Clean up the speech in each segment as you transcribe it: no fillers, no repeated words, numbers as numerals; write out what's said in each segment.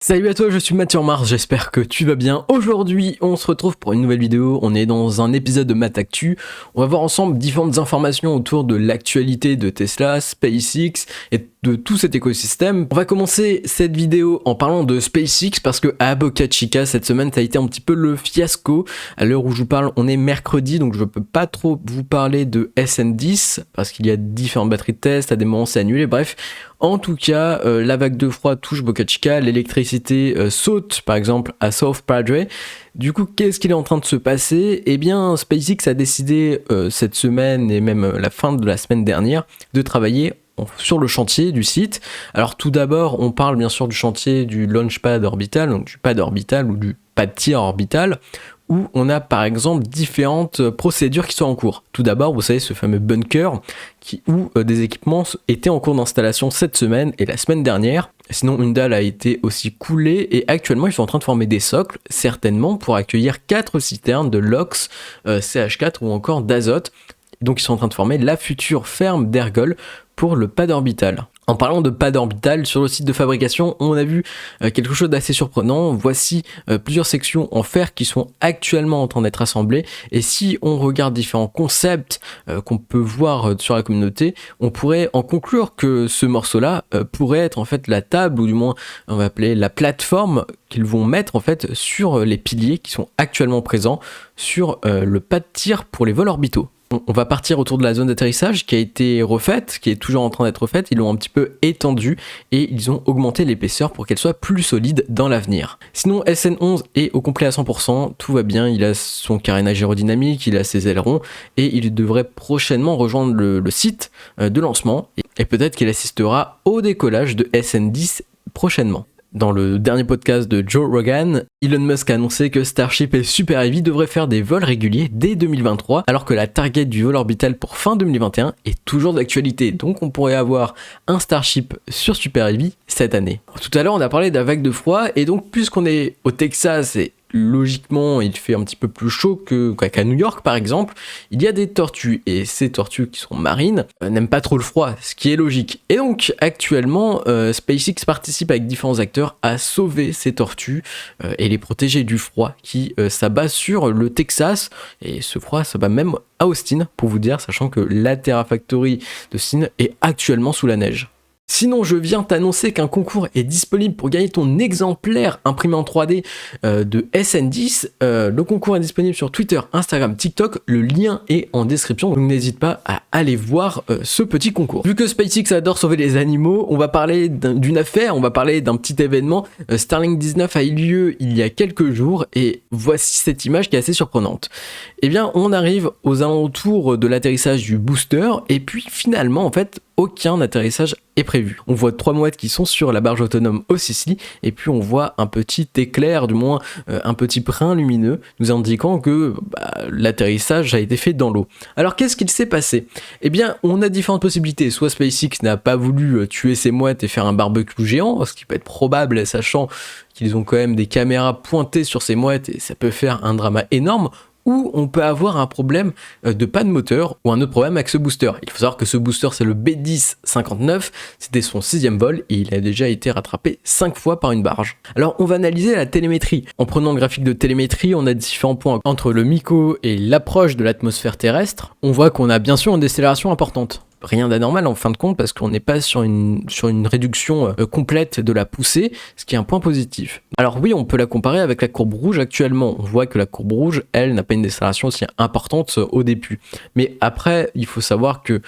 Salut à toi, je suis Mathieu Mars, j'espère que tu vas bien. Aujourd'hui, on se retrouve pour une nouvelle vidéo, on est dans un épisode de Math Actu. On va voir ensemble différentes informations autour de l'actualité de Tesla, SpaceX et de tout cet écosystème. On va commencer cette vidéo en parlant de SpaceX parce que à Boca Chica, cette semaine, ça a été un petit peu le fiasco. À l'heure où je vous parle, on est mercredi, donc je peux pas trop vous parler de SN10 parce qu'il y a différentes batteries de test, à des moments c'est annulé, bref. En tout cas, la vague de froid touche Boca Chica, l'électricité saute par exemple à South Padre. Du coup, qu'est-ce qu'il est en train de se passer? Eh bien, SpaceX a décidé cette semaine et même la fin de la semaine dernière de travailler sur le chantier du site. Alors tout d'abord, on parle bien sûr du chantier du Launchpad orbital, donc du pad orbital ou du pad tier orbital, où on a par exemple différentes procédures qui sont en cours. Tout d'abord, vous savez, ce fameux bunker où des équipements étaient en cours d'installation cette semaine et la semaine dernière. Sinon, une dalle a été aussi coulée et actuellement, ils sont en train de former des socles, certainement pour accueillir 4 citernes de LOX, CH4 ou encore d'azote. Donc, ils sont en train de former la future ferme d'Ergol pour le pad orbital. En parlant de pad orbital, sur le site de fabrication, on a vu quelque chose d'assez surprenant. Voici plusieurs sections en fer qui sont actuellement en train d'être assemblées. Et si on regarde différents concepts qu'on peut voir sur la communauté, on pourrait en conclure que ce morceau-là pourrait être en fait la table, ou du moins on va appeler la plateforme qu'ils vont mettre en fait sur les piliers qui sont actuellement présents sur le pad tir pour les vols orbitaux. On va partir autour de la zone d'atterrissage qui a été refaite, qui est toujours en train d'être refaite. Ils l'ont un petit peu étendue et ils ont augmenté l'épaisseur pour qu'elle soit plus solide dans l'avenir. Sinon, SN11 est au complet à 100%, tout va bien, il a son carénage aérodynamique, il a ses ailerons et il devrait prochainement rejoindre le site de lancement et peut-être qu'il assistera au décollage de SN10 prochainement. Dans le dernier podcast de Joe Rogan, Elon Musk a annoncé que Starship et Super Heavy devraient faire des vols réguliers dès 2023, alors que la target du vol orbital pour fin 2021 est toujours d'actualité. Donc on pourrait avoir un Starship sur Super Heavy cette année. Tout à l'heure on a parlé de la vague de froid, et donc puisqu'on est au Texas et logiquement, il fait un petit peu plus chaud qu'à New York par exemple. Il y a des tortues et ces tortues qui sont marines n'aiment pas trop le froid, ce qui est logique. Et donc actuellement, SpaceX participe avec différents acteurs à sauver ces tortues et les protéger du froid qui s'abat sur le Texas. Et ce froid s'abat même à Austin, pour vous dire, sachant que la Terrafactory d'Austin est actuellement sous la neige. Sinon, je viens t'annoncer qu'un concours est disponible pour gagner ton exemplaire imprimé en 3D de SN10. Le concours est disponible sur Twitter, Instagram, TikTok. Le lien est en description, donc n'hésite pas à aller voir ce petit concours. Vu que SpaceX adore sauver les animaux, on va parler d'une affaire, on va parler d'un petit événement. Starlink 19 a eu lieu il y a quelques jours et voici cette image qui est assez surprenante. Eh bien, on arrive aux alentours de l'atterrissage du booster et puis finalement, en fait, aucun atterrissage est prévu. On voit 3 mouettes qui sont sur la barge autonome au Sicily et puis on voit un petit éclair, du moins un petit brin lumineux nous indiquant que l'atterrissage a été fait dans l'eau. Alors qu'est-ce qu'il s'est passé? Eh bien on a différentes possibilités. Soit SpaceX n'a pas voulu tuer ses mouettes et faire un barbecue géant, ce qui peut être probable sachant qu'ils ont quand même des caméras pointées sur ces mouettes et ça peut faire un drama énorme. Ou on peut avoir un problème de panne moteur ou un autre problème avec ce booster. Il faut savoir que ce booster c'est le B1059, c'était son 6e vol et il a déjà été rattrapé 5 fois par une barge. Alors on va analyser la télémétrie. En prenant le graphique de télémétrie, on a différents points entre le MICO et l'approche de l'atmosphère terrestre. On voit qu'on a bien sûr une décélération importante. Rien d'anormal en fin de compte parce qu'on n'est pas sur une réduction complète de la poussée, ce qui est un point positif. Alors oui, on peut la comparer avec la courbe rouge actuellement. On voit que la courbe rouge, elle, n'a pas une décélération aussi importante au début. Mais après, il faut savoir que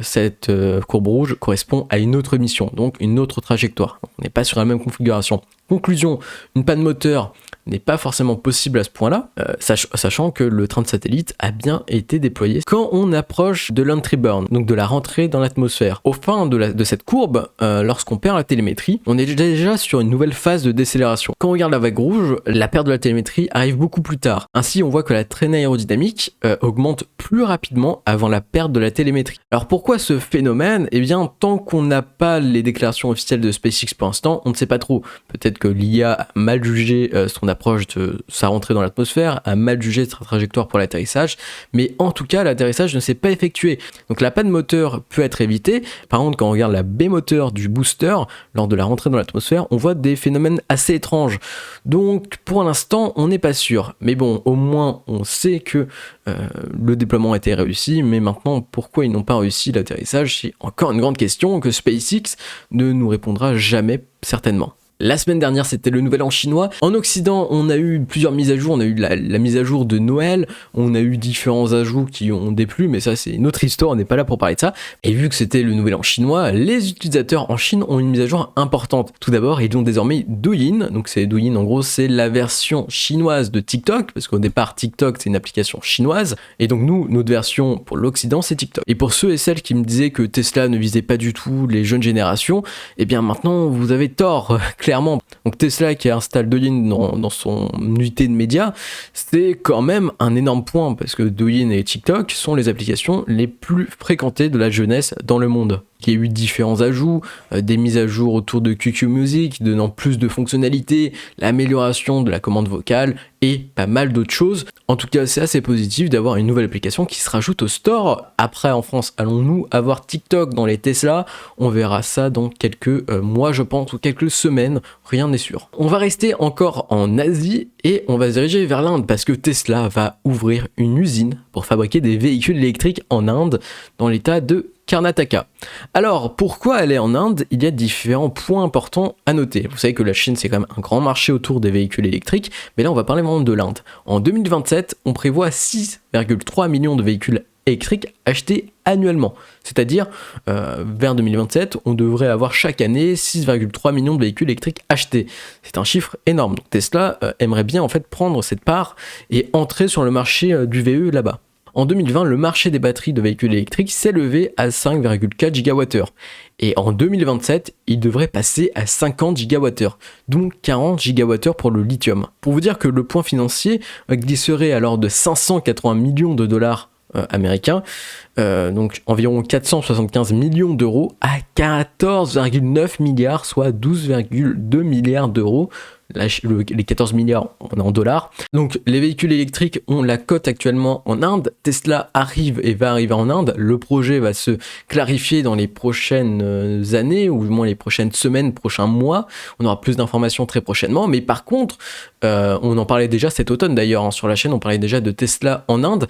cette courbe rouge correspond à une autre mission, donc une autre trajectoire. On n'est pas sur la même configuration. Conclusion, une panne moteur n'est pas forcément possible à ce point-là, sachant que le train de satellite a bien été déployé. Quand on approche de l'entry burn, donc de la rentrée dans l'atmosphère, au fin de cette courbe, lorsqu'on perd la télémétrie, on est déjà sur une nouvelle phase de décélération. Quand on regarde la vague rouge, la perte de la télémétrie arrive beaucoup plus tard. Ainsi, on voit que la traînée aérodynamique augmente plus rapidement avant la perte de la télémétrie. Alors pourquoi ce phénomène? Eh bien, tant qu'on n'a pas les déclarations officielles de SpaceX pour l'instant, on ne sait pas trop. Peut-être que l'IA a mal jugé son approche de sa rentrée dans l'atmosphère, a mal jugé sa trajectoire pour l'atterrissage, mais en tout cas l'atterrissage ne s'est pas effectué. Donc la panne moteur peut être évitée. Par contre, quand on regarde la baie moteur du booster lors de la rentrée dans l'atmosphère, on voit des phénomènes assez étranges. Donc pour l'instant, on n'est pas sûr. Mais bon, au moins on sait que le déploiement a été réussi, mais maintenant pourquoi ils n'ont pas réussi l'atterrissage, c'est encore une grande question que SpaceX ne nous répondra jamais certainement. La semaine dernière, c'était le nouvel an chinois. En Occident, on a eu plusieurs mises à jour. On a eu la mise à jour de Noël. On a eu différents ajouts qui ont déplu, mais ça, c'est une autre histoire. On n'est pas là pour parler de ça. Et vu que c'était le nouvel an chinois, les utilisateurs en Chine ont une mise à jour importante. Tout d'abord, ils ont désormais Douyin. Donc, c'est Douyin, en gros, c'est la version chinoise de TikTok, parce qu'au départ, TikTok, c'est une application chinoise. Et donc, nous, notre version pour l'Occident, c'est TikTok. Et pour ceux et celles qui me disaient que Tesla ne visait pas du tout les jeunes générations, eh bien, maintenant, vous avez tort. Clairement. Donc Tesla qui installe Douyin dans son unité de médias, c'est quand même un énorme point parce que Douyin et TikTok sont les applications les plus fréquentées de la jeunesse dans le monde. Il y a eu différents ajouts, des mises à jour autour de QQ Music, donnant plus de fonctionnalités, l'amélioration de la commande vocale et pas mal d'autres choses. En tout cas, c'est assez positif d'avoir une nouvelle application qui se rajoute au store. Après, en France, allons-nous avoir TikTok dans les Tesla? On verra ça dans quelques mois, je pense, ou quelques semaines, rien n'est sûr. On va rester encore en Asie et on va se diriger vers l'Inde parce que Tesla va ouvrir une usine pour fabriquer des véhicules électriques en Inde, dans l'état de Karnataka. Alors, pourquoi elle est en Inde? Il y a différents points importants à noter. Vous savez que la Chine, c'est quand même un grand marché autour des véhicules électriques, mais là, on va parler vraiment de l'Inde. En 2027, on prévoit 6,3 millions de véhicules électriques achetés annuellement. C'est-à-dire, vers 2027, on devrait avoir chaque année 6,3 millions de véhicules électriques achetés. C'est un chiffre énorme. Donc Tesla aimerait bien en fait prendre cette part et entrer sur le marché du VE là-bas. En 2020, le marché des batteries de véhicules électriques s'est levé à 5,4 GWh. Et en 2027, il devrait passer à 50 GWh, donc 40 GWh pour le lithium. Pour vous dire que le point financier glisserait alors de 580 millions de dollars américains, donc environ 475 millions d'euros, à 14,9 milliards, soit 12,2 milliards d'euros. Les 14 milliards en dollars. Donc les véhicules électriques ont la cote actuellement en Inde. Tesla arrive et va arriver en Inde. Le projet va se clarifier dans les prochaines années ou du moins les prochaines semaines, prochains mois. On aura plus d'informations très prochainement. Mais par contre, on en parlait déjà cet automne d'ailleurs sur la chaîne. On parlait déjà de Tesla en Inde.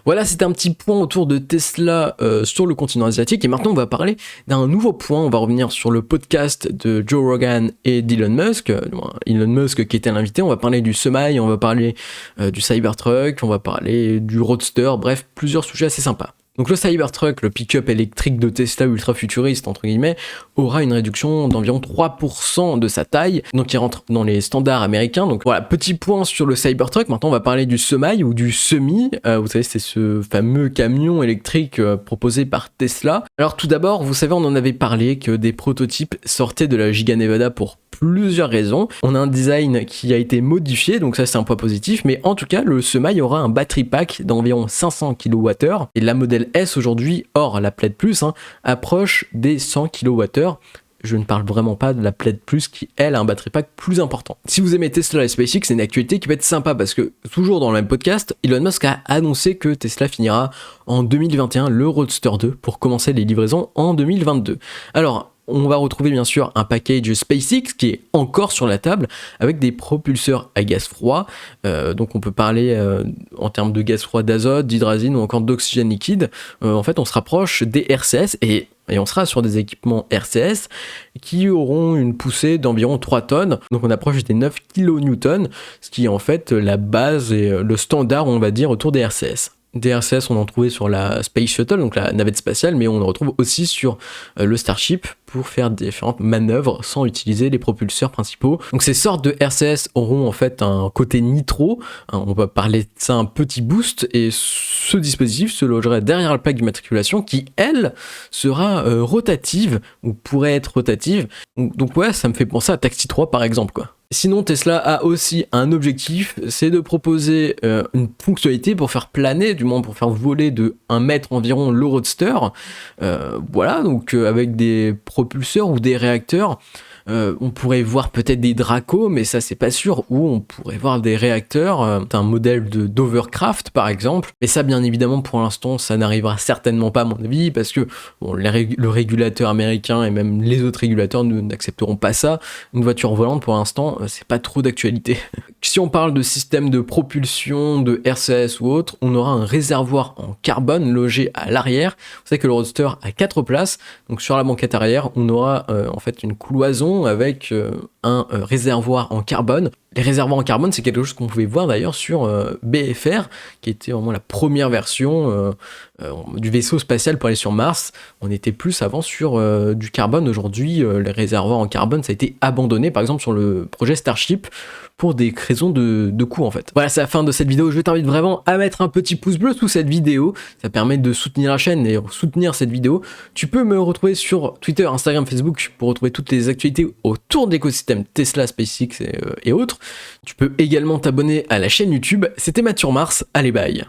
Voilà, c'était un petit point autour de Tesla sur le continent asiatique. Et maintenant, on va parler d'un nouveau point. On va revenir sur le podcast de Joe Rogan et d'Elon Musk. Elon Musk qui était l'invité, on va parler du Semi, on va parler du Cybertruck, on va parler du Roadster, bref, plusieurs sujets assez sympas. Donc le Cybertruck, le pick-up électrique de Tesla ultra futuriste entre guillemets, aura une réduction d'environ 3% de sa taille, donc il rentre dans les standards américains. Donc voilà, petit point sur le Cybertruck. Maintenant on va parler du Semi ou du Semi, vous savez c'est ce fameux camion électrique proposé par Tesla. Alors tout d'abord, vous savez on en avait parlé que des prototypes sortaient de la Giga Nevada pour plusieurs raisons. On a un design qui a été modifié, donc ça c'est un point positif, mais en tout cas le Semi aura un battery pack d'environ 500 kWh et la modèle S aujourd'hui, hors la Plaid Plus, approche des 100 kWh. Je ne parle vraiment pas de la Plaid Plus qui, elle, a un battery pack plus important. Si vous aimez Tesla et SpaceX, c'est une actualité qui peut être sympa parce que, toujours dans le même podcast, Elon Musk a annoncé que Tesla finira en 2021 le Roadster 2 pour commencer les livraisons en 2022. Alors, on va retrouver bien sûr un package SpaceX qui est encore sur la table avec des propulseurs à gaz froid. Donc on peut parler en termes de gaz froid d'azote, d'hydrazine ou encore d'oxygène liquide. En fait on se rapproche des RCS et on sera sur des équipements RCS qui auront une poussée d'environ 3 tonnes. Donc on approche des 9 kN, ce qui est en fait la base et le standard on va dire autour des RCS. Des RCS, on en trouvait sur la Space Shuttle, donc la navette spatiale, mais on en retrouve aussi sur le Starship pour faire différentes manœuvres sans utiliser les propulseurs principaux. Donc ces sortes de RCS auront en fait un côté nitro, on va parler de ça un petit boost, et ce dispositif se logerait derrière la plaque d'immatriculation qui, elle, sera rotative, ou pourrait être rotative. Donc ouais, ça me fait penser à Taxi 3 par exemple, quoi. Sinon, Tesla a aussi un objectif, c'est de proposer une fonctionnalité pour faire planer, du moins pour faire voler de 1 mètre environ le Roadster. Voilà, donc avec des propulseurs ou des réacteurs On pourrait voir peut-être des Draco, mais ça c'est pas sûr, ou on pourrait voir des réacteurs, un modèle d'Overcraft par exemple. Mais ça bien évidemment pour l'instant ça n'arrivera certainement pas à mon avis, parce que bon, le régulateur américain et même les autres régulateurs n'accepteront pas ça. Une voiture volante pour l'instant c'est pas trop d'actualité. Si on parle de système de propulsion, de RCS ou autre, on aura un réservoir en carbone logé à l'arrière. Vous savez que le Roadster a 4 places, donc sur la banquette arrière, on aura en fait une cloison avec un réservoir en carbone. Les réservoirs en carbone, c'est quelque chose qu'on pouvait voir d'ailleurs sur BFR, qui était vraiment la première version du vaisseau spatial pour aller sur Mars. On était plus avant sur du carbone. Aujourd'hui, les réservoirs en carbone, ça a été abandonné, par exemple sur le projet Starship, pour des raisons de coût en fait. Voilà, c'est la fin de cette vidéo. Je t'invite vraiment à mettre un petit pouce bleu sous cette vidéo. Ça permet de soutenir la chaîne et soutenir cette vidéo. Tu peux me retrouver sur Twitter, Instagram, Facebook pour retrouver toutes les actualités autour de l'écosystème Tesla, SpaceX et autres. Tu peux également t'abonner à la chaîne YouTube. C'était Matt sur Mars. Allez, bye.